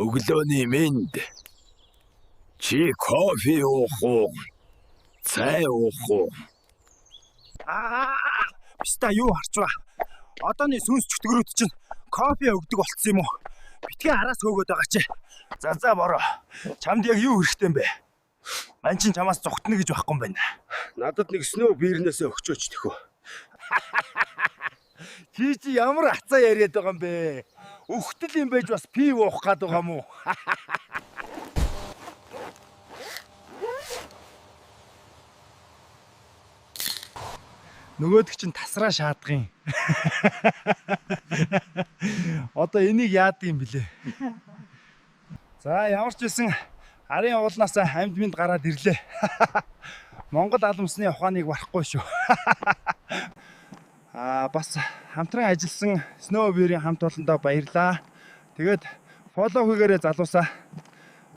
Өглөөний мэнд. Чи кофе уух уу? Цай уух уу? Биста юу харчваа. Одооний сүнс чөтгөрөөд чинь кофе өгдөг болцсон юм уу? Битгий араас хөөгөөд байгаа чи. За бороо. Чамд яг юу хэрэгтэй юм бэ? Ман чин чамаас зүгтнэ гэж байхгүй юм байна. Надад нэг снөө биернээсээ өгчөөч тэхүү. Чи ямар хацаа яриад байгаа юм бэ? Өгтөл юм байж бас пив уух гээд байгаа юм уу? Нөгөөдөг чинь тасраа шаадгын. Одоо энийг яад юм блэ? За ямар ч байсан арын уулнаас амьд минь гараад ирлээ. Монгол алмсны ухааныг барахгүй шүү. Бас хамтран ажилласан Snowbeer-ийн хамт олондоо баярлаа. Тэгээд фоллоу хийгээрэй залуусаа.